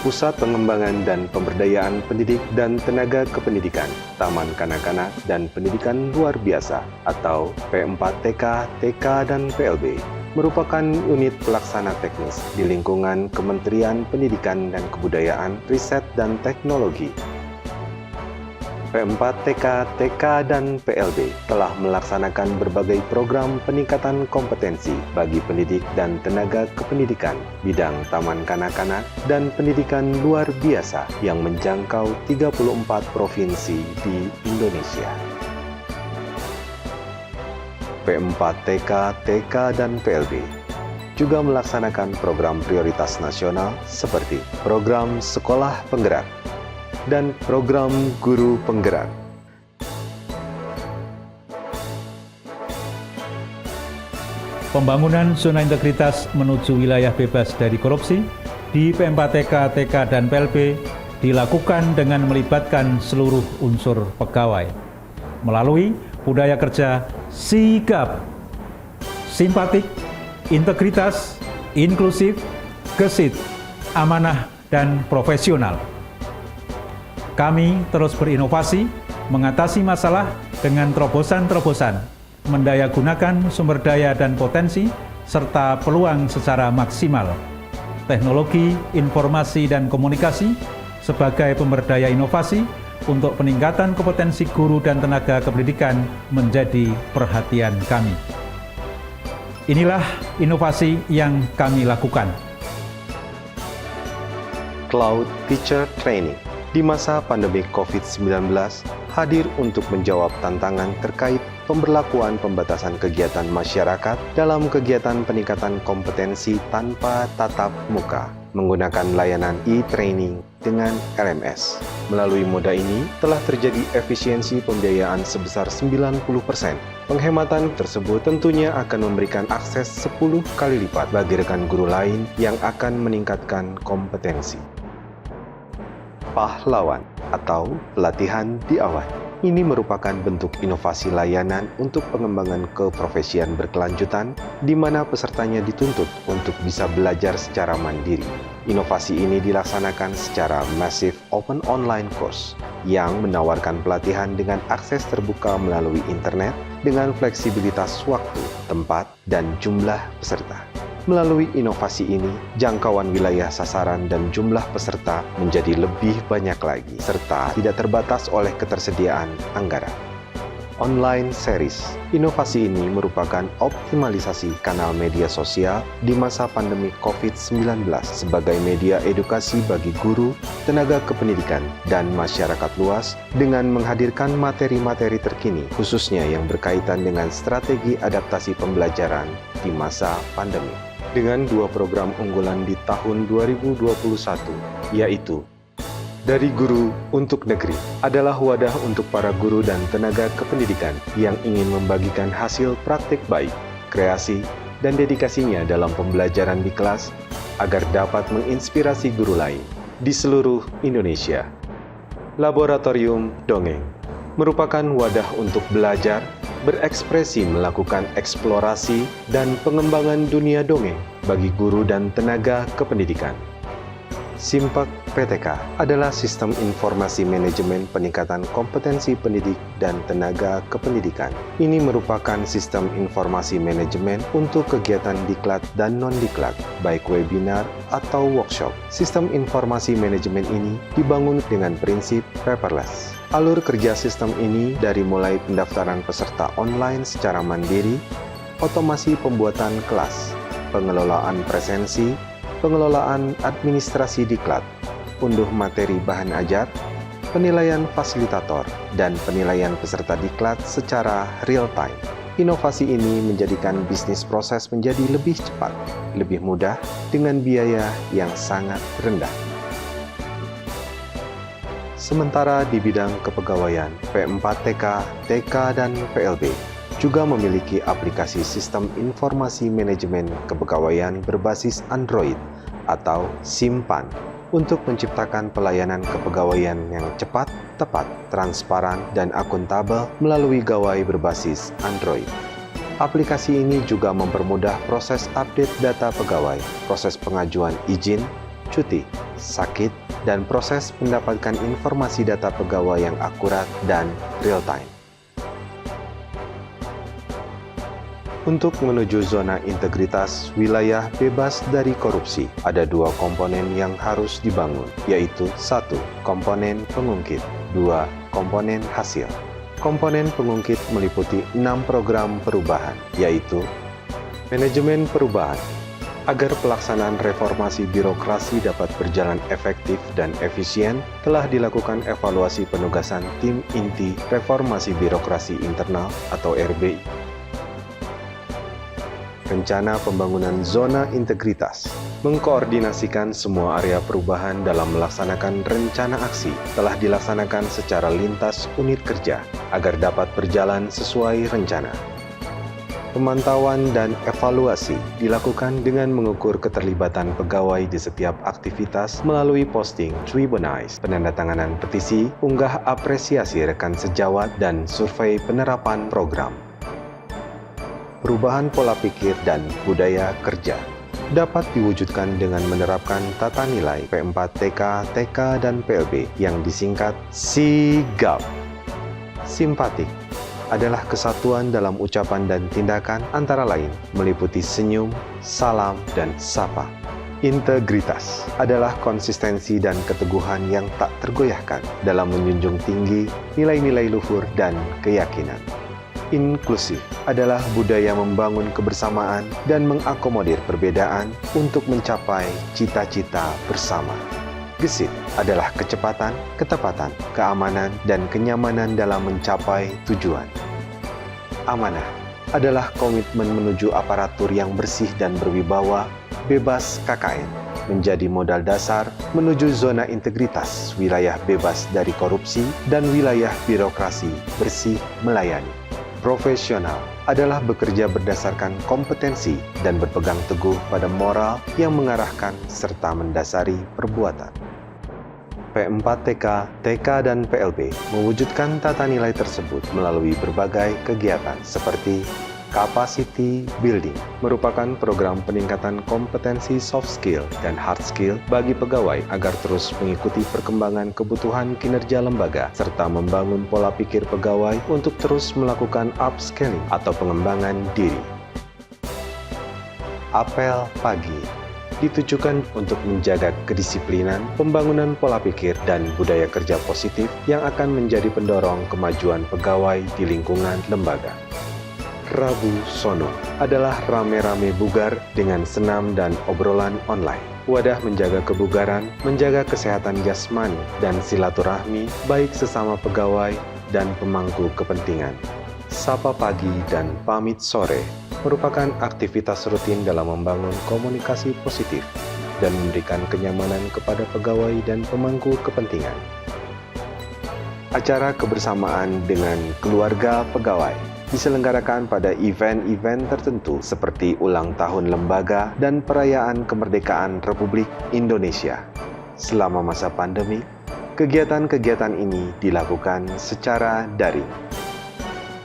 Pusat Pengembangan dan Pemberdayaan Pendidik dan Tenaga Kependidikan, Taman Kanak-Kanak dan Pendidikan Luar Biasa atau P4TK, TK, dan PLB merupakan unit pelaksana teknis di lingkungan Kementerian Pendidikan dan Kebudayaan, Riset dan Teknologi. P4TK, TK, dan PLB telah melaksanakan berbagai program peningkatan kompetensi bagi pendidik dan tenaga kependidikan, bidang taman kanak-kanak, dan pendidikan luar biasa yang menjangkau 34 provinsi di Indonesia. P4TK, TK, dan PLB juga melaksanakan program prioritas nasional seperti program Sekolah Penggerak dan program Guru Penggerak. Pembangunan zona integritas menuju wilayah bebas dari korupsi di P4TK, TK, dan PLB dilakukan dengan melibatkan seluruh unsur pegawai melalui budaya kerja sigap, simpatik, integritas, inklusif, gesit, amanah, dan profesional. Kami terus berinovasi, mengatasi masalah dengan terobosan-terobosan, mendayagunakan sumber daya dan potensi, serta peluang secara maksimal. Teknologi, informasi, dan komunikasi sebagai pemberdaya inovasi untuk peningkatan kompetensi guru dan tenaga kependidikan menjadi perhatian kami. Inilah inovasi yang kami lakukan. Cloud Teacher Training di masa pandemi COVID-19 hadir untuk menjawab tantangan terkait pemberlakuan pembatasan kegiatan masyarakat dalam kegiatan peningkatan kompetensi tanpa tatap muka menggunakan layanan e-training dengan LMS. Melalui moda ini telah terjadi efisiensi pembiayaan sebesar 90%. Penghematan tersebut tentunya akan memberikan akses 10 kali lipat bagi rekan guru lain yang akan meningkatkan kompetensi. Pahlawan atau pelatihan di awal. Ini merupakan bentuk inovasi layanan untuk pengembangan keprofesian berkelanjutan di mana pesertanya dituntut untuk bisa belajar secara mandiri. Inovasi ini dilaksanakan secara massive open online course yang menawarkan pelatihan dengan akses terbuka melalui internet dengan fleksibilitas waktu, tempat, dan jumlah peserta. Melalui inovasi ini, jangkauan wilayah sasaran dan jumlah peserta menjadi lebih banyak lagi, serta tidak terbatas oleh ketersediaan anggaran. Online Series. Inovasi ini merupakan optimalisasi kanal media sosial di masa pandemi COVID-19 sebagai media edukasi bagi guru, tenaga kependidikan, dan masyarakat luas dengan menghadirkan materi-materi terkini, khususnya yang berkaitan dengan strategi adaptasi pembelajaran di masa pandemi. Dengan dua program unggulan di tahun 2021, yaitu Dari Guru untuk Negeri adalah wadah untuk para guru dan tenaga kependidikan yang ingin membagikan hasil praktik baik, kreasi, dan dedikasinya dalam pembelajaran di kelas agar dapat menginspirasi guru lain di seluruh Indonesia. Laboratorium Dongeng merupakan wadah untuk belajar, berekspresi, melakukan eksplorasi, dan pengembangan dunia dongeng bagi guru dan tenaga kependidikan. Simpak PTK adalah sistem informasi manajemen peningkatan kompetensi pendidik dan tenaga kependidikan. Ini merupakan sistem informasi manajemen untuk kegiatan diklat dan non-diklat, baik webinar atau workshop. Sistem informasi manajemen ini dibangun dengan prinsip paperless. Alur kerja sistem ini dari mulai pendaftaran peserta online secara mandiri, otomasi pembuatan kelas, pengelolaan presensi, pengelolaan administrasi diklat, unduh materi bahan ajar, penilaian fasilitator, dan penilaian peserta diklat secara real-time. Inovasi ini menjadikan bisnis proses menjadi lebih cepat, lebih mudah, dengan biaya yang sangat rendah. Sementara di bidang kepegawaian, P4TK, TK, dan PLB juga memiliki aplikasi sistem informasi manajemen kepegawaian berbasis Android atau Simpan untuk menciptakan pelayanan kepegawaian yang cepat, tepat, transparan, dan akuntabel melalui gawai berbasis Android. Aplikasi ini juga mempermudah proses update data pegawai, proses pengajuan izin, cuti, sakit, dan proses mendapatkan informasi data pegawai yang akurat dan real-time. Untuk menuju zona integritas wilayah bebas dari korupsi, ada dua komponen yang harus dibangun, yaitu 1. Komponen pengungkit, 2. Komponen hasil. Komponen pengungkit meliputi 6 program perubahan, yaitu manajemen perubahan. Agar pelaksanaan reformasi birokrasi dapat berjalan efektif dan efisien, telah dilakukan evaluasi penugasan Tim Inti Reformasi Birokrasi Internal atau RBI. Rencana pembangunan zona integritas mengkoordinasikan semua area perubahan dalam melaksanakan rencana aksi telah dilaksanakan secara lintas unit kerja agar dapat berjalan sesuai rencana. Pemantauan dan evaluasi dilakukan dengan mengukur keterlibatan pegawai di setiap aktivitas melalui posting Tribunize, penandatanganan petisi, unggah apresiasi rekan sejawat, dan survei penerapan program. Perubahan pola pikir dan budaya kerja dapat diwujudkan dengan menerapkan tata nilai P4TK, TK, dan PLB yang disingkat SIGAP. Simpatik adalah kesatuan dalam ucapan dan tindakan antara lain meliputi senyum, salam, dan sapa. Integritas adalah konsistensi dan keteguhan yang tak tergoyahkan dalam menjunjung tinggi nilai-nilai luhur dan keyakinan. Inklusif adalah budaya membangun kebersamaan dan mengakomodir perbedaan untuk mencapai cita-cita bersama. Gesit adalah kecepatan, ketepatan, keamanan, dan kenyamanan dalam mencapai tujuan. Amanah adalah komitmen menuju aparatur yang bersih dan berwibawa, bebas KKN, menjadi modal dasar menuju zona integritas, wilayah bebas dari korupsi, dan wilayah birokrasi bersih melayani. Profesional adalah bekerja berdasarkan kompetensi dan berpegang teguh pada moral yang mengarahkan serta mendasari perbuatan. P4TK, TK, dan PLB mewujudkan tata nilai tersebut melalui berbagai kegiatan seperti Capacity Building, merupakan program peningkatan kompetensi soft skill dan hard skill bagi pegawai agar terus mengikuti perkembangan kebutuhan kinerja lembaga serta membangun pola pikir pegawai untuk terus melakukan upscaling atau pengembangan diri. Apel pagi ditujukan untuk menjaga kedisiplinan, pembangunan pola pikir, dan budaya kerja positif yang akan menjadi pendorong kemajuan pegawai di lingkungan lembaga. Rabu Sono adalah rame-rame bugar dengan senam dan obrolan online. Wadah menjaga kebugaran, menjaga kesehatan jasmani, dan silaturahmi baik sesama pegawai dan pemangku kepentingan. Sapa pagi dan pamit sore merupakan aktivitas rutin dalam membangun komunikasi positif dan memberikan kenyamanan kepada pegawai dan pemangku kepentingan. Acara kebersamaan dengan keluarga pegawai diselenggarakan pada event-event tertentu seperti ulang tahun lembaga dan perayaan kemerdekaan Republik Indonesia. Selama masa pandemi, kegiatan-kegiatan ini dilakukan secara daring.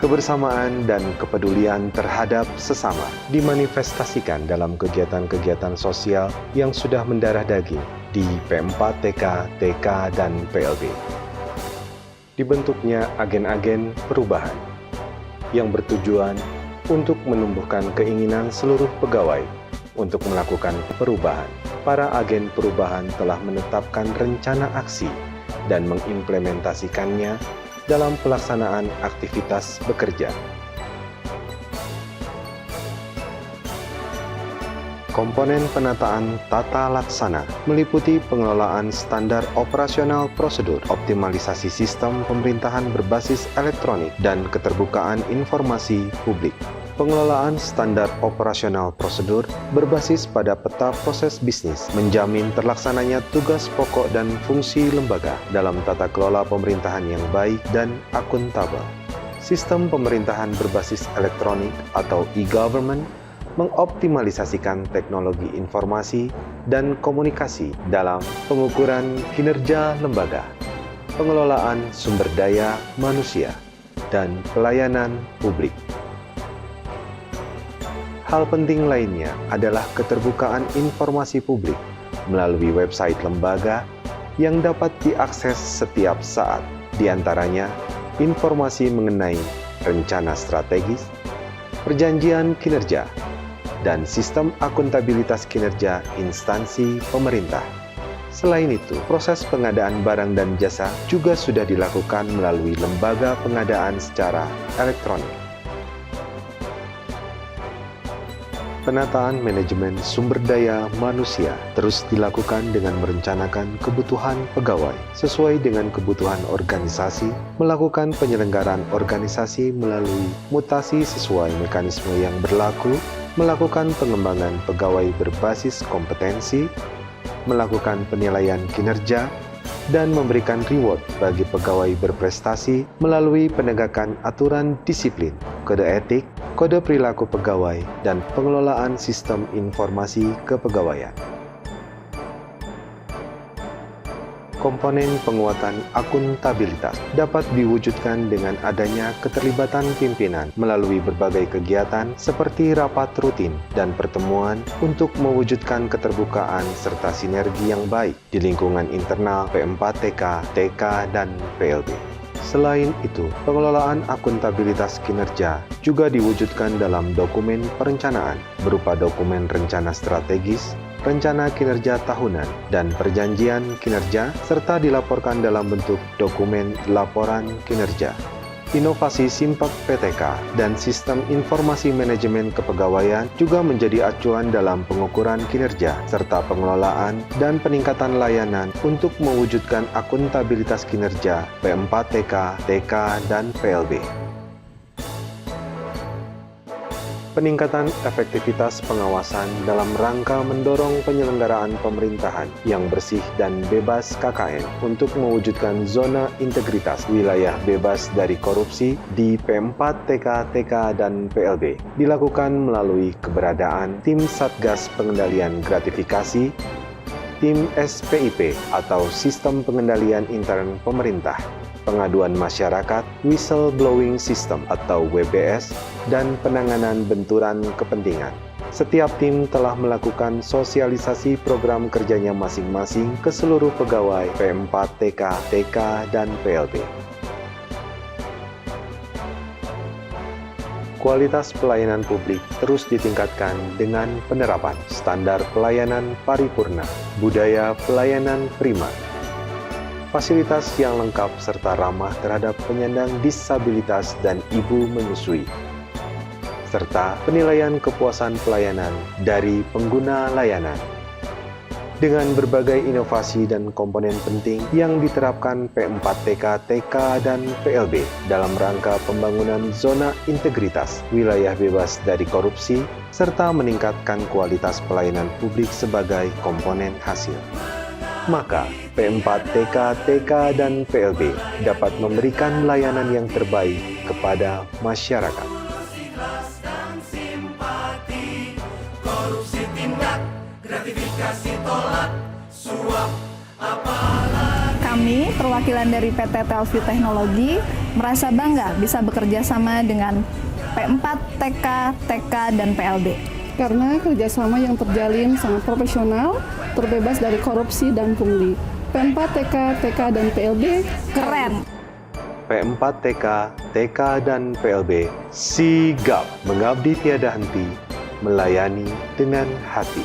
Kebersamaan dan kepedulian terhadap sesama dimanifestasikan dalam kegiatan-kegiatan sosial yang sudah mendarah daging di P4TK, TK, dan PLB. Dibentuknya agen-agen perubahan yang bertujuan untuk menumbuhkan keinginan seluruh pegawai untuk melakukan perubahan. Para agen perubahan telah menetapkan rencana aksi dan mengimplementasikannya dalam pelaksanaan aktivitas bekerja. Komponen penataan tata laksana meliputi pengelolaan standar operasional prosedur, optimalisasi sistem pemerintahan berbasis elektronik, dan keterbukaan informasi publik. Pengelolaan standar operasional prosedur berbasis pada peta proses bisnis, menjamin terlaksananya tugas pokok dan fungsi lembaga dalam tata kelola pemerintahan yang baik dan akuntabel. Sistem pemerintahan berbasis elektronik atau e-government mengoptimalisasikan teknologi informasi dan komunikasi dalam pengukuran kinerja lembaga, pengelolaan sumber daya manusia, dan pelayanan publik. Hal penting lainnya adalah keterbukaan informasi publik melalui website lembaga yang dapat diakses setiap saat, di antaranya informasi mengenai rencana strategis, perjanjian kinerja, dan sistem akuntabilitas kinerja instansi pemerintah. Selain itu, proses pengadaan barang dan jasa juga sudah dilakukan melalui lembaga pengadaan secara elektronik. Penataan manajemen sumber daya manusia terus dilakukan dengan merencanakan kebutuhan pegawai sesuai dengan kebutuhan organisasi, melakukan penyelenggaraan organisasi melalui mutasi sesuai mekanisme yang berlaku, melakukan pengembangan pegawai berbasis kompetensi, melakukan penilaian kinerja, dan memberikan reward bagi pegawai berprestasi melalui penegakan aturan disiplin, kode etik, kode perilaku pegawai, dan pengelolaan sistem informasi kepegawaian. Komponen penguatan akuntabilitas dapat diwujudkan dengan adanya keterlibatan pimpinan melalui berbagai kegiatan seperti rapat rutin dan pertemuan untuk mewujudkan keterbukaan serta sinergi yang baik di lingkungan internal P4TK, TK, dan PLB. Selain itu, pengelolaan akuntabilitas kinerja juga diwujudkan dalam dokumen perencanaan berupa dokumen rencana strategis, rencana kinerja tahunan, dan perjanjian kinerja, serta dilaporkan dalam bentuk dokumen laporan kinerja. Inovasi Simpak PTK dan sistem informasi manajemen kepegawaian juga menjadi acuan dalam pengukuran kinerja, serta pengelolaan dan peningkatan layanan untuk mewujudkan akuntabilitas kinerja P4TK, TK, dan PLB. Peningkatan efektivitas pengawasan dalam rangka mendorong penyelenggaraan pemerintahan yang bersih dan bebas KKN untuk mewujudkan zona integritas wilayah bebas dari korupsi di P4TK, TK, dan PLB dilakukan melalui keberadaan tim Satgas Pengendalian Gratifikasi, tim SPIP atau Sistem Pengendalian Intern Pemerintah, pengaduan masyarakat, whistleblowing system atau WBS, dan penanganan benturan kepentingan. Setiap tim telah melakukan sosialisasi program kerjanya masing-masing ke seluruh pegawai P4TK, TK, dan PLB. Kualitas pelayanan publik terus ditingkatkan dengan penerapan standar pelayanan paripurna, budaya pelayanan prima, fasilitas yang lengkap serta ramah terhadap penyandang disabilitas dan ibu menyusui, serta penilaian kepuasan pelayanan dari pengguna layanan. Dengan berbagai inovasi dan komponen penting yang diterapkan P4TK, TK, dan PLB dalam rangka pembangunan zona integritas, wilayah bebas dari korupsi, serta meningkatkan kualitas pelayanan publik sebagai komponen hasil, maka P4TK, TK, dan PLB dapat memberikan layanan yang terbaik kepada masyarakat. Korupsi tindak, gratifikasi tolak, suap apalagi. Kami, perwakilan dari PT Telfi Teknologi, merasa bangga bisa bekerja sama dengan P4TK, TK, dan PLB. Karena kerjasama yang terjalin sangat profesional, terbebas dari korupsi dan pungli. P4TK, TK, dan PLB Keren! P4TK, TK, dan PLB sigap mengabdi tiada henti, melayani dengan hati.